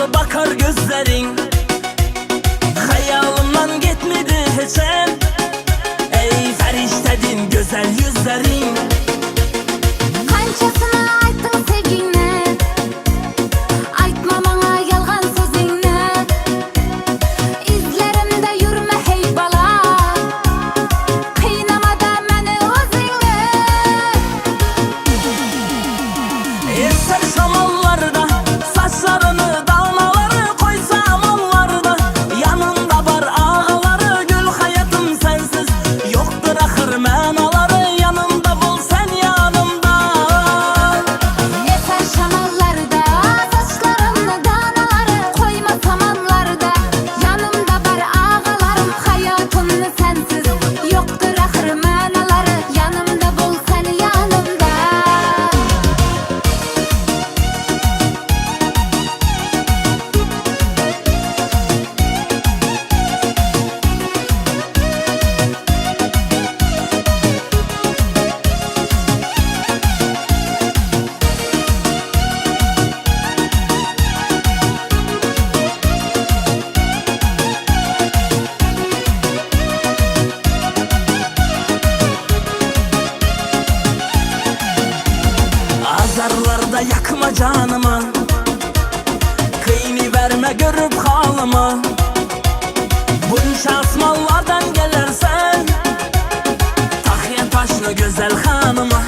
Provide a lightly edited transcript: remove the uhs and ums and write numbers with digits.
nazlı bakar gözlerin. Hayalımdan gitmedi hiç el. Ey feriştedin güzel yüzlerin. Kançasını ayttın sevgine, aytma bana yalgan sözüne. İzlerimde yürüme hey bala, kıynama da meni özüne. Eser şamallarda saçlarını dalmaları koysam onlarda. Yanında var ağaları gül hayatım sensiz yoktur ahır menaları. Yanımda bul sen yanımda. Eser şamallarda saçlarımda danaları, koyma samanlarda. Yanımda var ağalarım, hayatımda sensiz yoktur ahır manaları. Yanımda bul sen yanımda. Azarlarda yakma canımı, kıyını verme görüp halımı. Bunca asmallardan gelirsen, takya taşlı güzel hanıma.